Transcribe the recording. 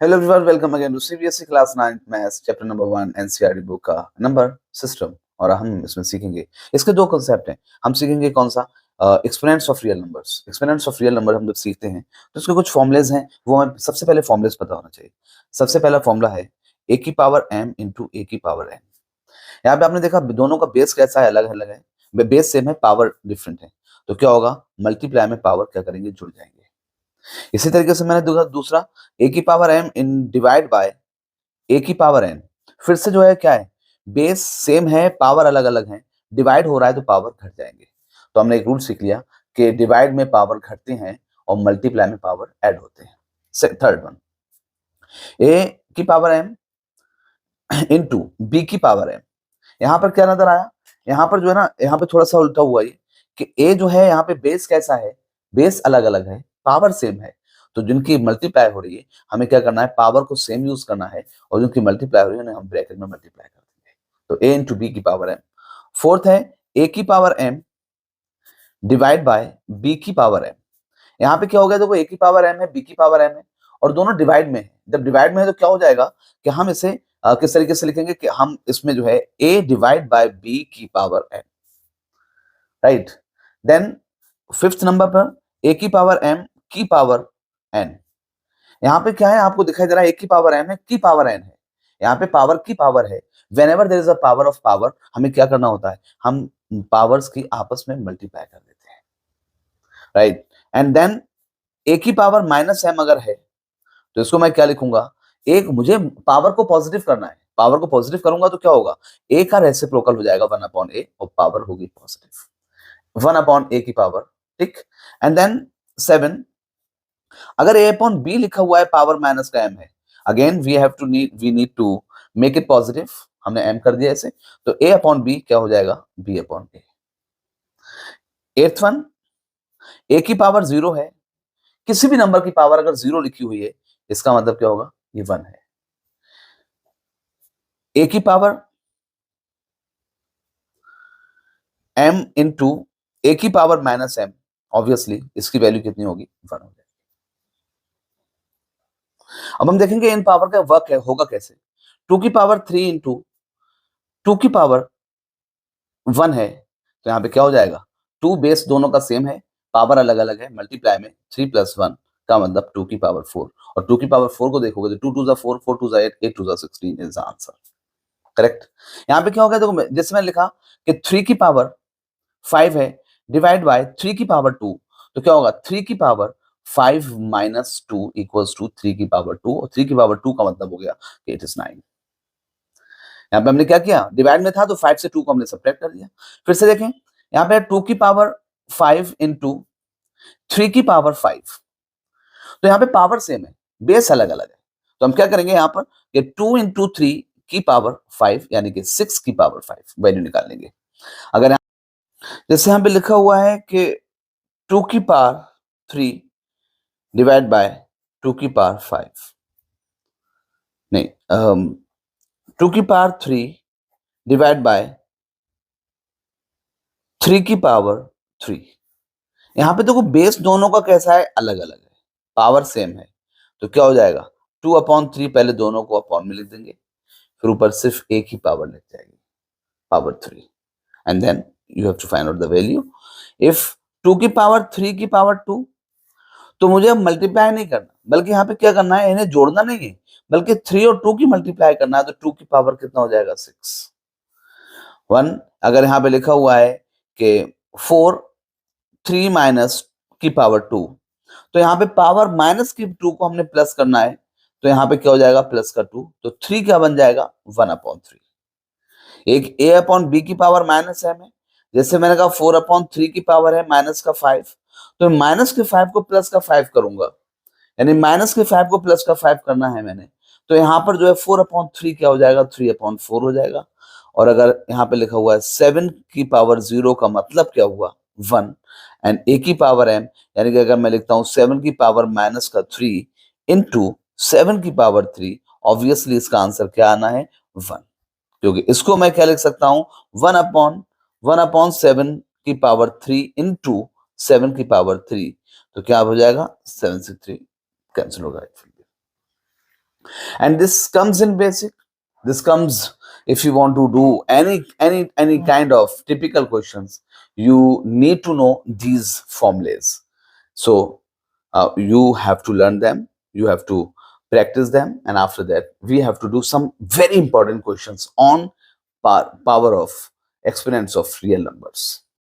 Hello everyone, welcome again to CBSE Class 9th Maths Chapter number 1 NCERT book का number system. और हम इसमें सीखेंगे इसके दो कंसेप्ट हैं। हम सीखेंगे कौन सा exponents of real numbers. Exponents of real number हम जब सीखते हैं तो उसके कुछ फॉर्मुलेज हैं, वो हमें सबसे पहले फॉर्मुलेज पता होना चाहिए। सबसे पहला फॉर्मूला है ए की पावर m इंटू ए की पावर n। यहाँ पे आपने देखा दोनों का बेस कैसा है, अलग अलग है, बेस सेम है, पावर डिफरेंट है, तो क्या होगा मल्टीप्लाई में पावर क्या करेंगे, जुड़ जाएंगे। इसी तरीके से मैंने दूसरा ए की पावर m इन डिवाइड बाय ए की पावर n। फिर से जो है क्या है, बेस सेम है, पावर अलग अलग है, डिवाइड हो रहा है तो पावर घट जाएंगे। तो हमने एक रूल सीख लिया कि डिवाइड में पावर घटते हैं और मल्टीप्लाई में पावर ऐड होते हैं। थर्ड वन, ए की पावर m इंटू बी की पावर m। यहाँ पर क्या नजर आया, यहाँ पर जो है ना, यहाँ पे थोड़ा सा उल्टा हुआ ये कि ए जो है यहाँ पे बेस कैसा है, बेस अलग अलग है, पावर सेम है, तो जिनकी मल्टीप्लाई हो रही है हमें क्या करना है, पावर को सेम यूज करना है, और जिनकी मल्टीप्लाई हो रही है उन्हें हम ब्रैकेट में मल्टीप्लाई कर देंगे। तो ए इंटू बी की पावर m। फोर्थ है ए की power m divide by b की पावर m। यहाँ पे क्या हो गया, देखो ए की पावर m है, बी की पावर m है, और दोनों डिवाइड में है। जब डिवाइड में है तो क्या हो जाएगा कि हम इसे किस तरीके से लिखेंगे कि हम इसमें जो है a डिवाइड बाय b की power n, right. Then fifth number पर a की पावर m की पावर n। यहाँ पे क्या है, आपको दिखाई दे रहा है a की पावर m है, की पावर n है, यहाँ पे पावर की पावर है। Whenever there is a power of power, हमें क्या करना होता है, हम पावर्स की आपस में मल्टीप्लाई कर देते हैं, राइट। एंड देन a की पावर माइनस m अगर है तो इसको मैं क्या लिखूंगा, एक मुझे पावर को पॉजिटिव करना है, पावर को पॉजिटिव करूंगा तो क्या होगा, ए का रेसिप्रोकल हो जाएगा 1 अपॉन ए, और पावर होगी पॉजिटिव 1 अपॉन ए की पावर, ठीक। एंड देन 7, अगर ए अपॉन बी लिखा हुआ है, पावर माइनस का m है, again we need to make it positive, हमने m कर दिया ऐसे, तो a अपॉन बी क्या हो जाएगा, b upon A. Eighth one, a की पावर 0 है, किसी भी नंबर की पावर अगर 0 लिखी हुई है इसका मतलब क्या होगा, ये 1 है। a की पावर m इंटू ए की पावर माइनस m, ऑब्वियसली इसकी वैल्यू कितनी होगी, 1 हो जाएगी। अब हम देखेंगे इन पावर का वर्क है होगा कैसे। 2 की पावर 3 इंटू 2 की पावर 1 है, तो यहाँ पे क्या हो जाएगा, 2 बेस दोनों का सेम है, पावर अलग अलग है, मल्टीप्लाई में 3 प्लस 1 का मतलब 2 की पावर 4, और 2 की पावर 4 को देखोगे तो 2 to 4, 4 to 8, 8 to 16 is answer, correct. यहाँ पे क्या हो गया, देखो जैसे मैंने लिखा कि 3 की पावर 5 है डिवाइड बाय 3 की पावर 2, तो क्या होगा, 3 की पावर 5 माइनस 2 इक्वल्स टू 3 की पावर 2, और 3 की पावर 2 का मतलब हो गया कि इट इज 9। यहाँ पे हमने क्या किया, डिवाइड में था तो 5 से 2 को हमने सब्ट्रैक्ट कर दिया। फिर से देखें, यहाँ पे 2 की पावर 5 इंटू 3 की पावर 5, तो यहाँ पे पावर सेम है, बेस अलग अलग है, तो हम क्या करेंगे यहाँ पर कि 2 इंटू 3 की पावर 5 यानी कि 6 की पावर 5 वैल्यू निकाल लेंगे। अगर जैसे यहाँ पे लिखा हुआ है कि 2 की पावर 3 डिवाइड बाय 2 की पावर 5, नहीं 2 की पावर 3 डिवाइड बाय 3 की पावर 3। यहाँ पे देखो बेस दोनों का कैसा है, अलग अलग है, पावर सेम है, तो क्या हो जाएगा 2 अपॉन 3, पहले दोनों को अपॉन में लिख देंगे, फिर ऊपर सिर्फ एक ही पावर लिख जाएगी, power 3, and then you have to find out the value. If 2 की पावर 3 की पावर 2, तो मुझे अब मल्टीप्लाई नहीं करना, बल्कि यहाँ पे क्या करना है, इन्हें जोड़ना नहीं है, बल्कि 3 और 2 की मल्टीप्लाई करना है, तो 2 की पावर कितना हो जाएगा, 6। 1, अगर यहाँ पे लिखा हुआ है कि 4 3 माइनस की पावर 2, तो यहाँ पे पावर माइनस की 2 को हमने प्लस करना है, तो यहाँ पे क्या हो जाएगा, प्लस का 2, तो 3 क्या बन जाएगा, 1 अपॉन 3। एक a अपॉन बी की पावर माइनस m है, जैसे मैंने कहा 4 अपॉन 3 की पावर है माइनस का 5, तो माइनस के 5 को प्लस का 5 करूंगा, यानी माइनस के 5 को प्लस का 5 करना है मैंने, तो यहाँ पर जो है 4 अपॉन 3 क्या हो जाएगा, 3 अपॉन 4 हो जाएगा। और अगर यहाँ पे लिखा हुआ है 7 की पावर 0 का मतलब क्या हुआ, 1, एंड a की पावर m, यानी कि अगर मैं लिखता हूँ 7 की पावर माइनस का 3 इंटू 7 की पावर 3, ऑब्वियसली इसका आंसर क्या आना है, 1, क्योंकि इसको मैं क्या लिख सकता हूँ, 1 अपॉन 7 की पावर 3 इंटू 7 की पावर 3, तो क्या हो जाएगा, 7 से 3 कैंसिल होगा। and this comes in basic. This comes if you want to do any kind of typical questions, you need to know these formulas. So you have to learn them, you have to practice them, and after that we have to do some very important questions on power of exponents of real numbers.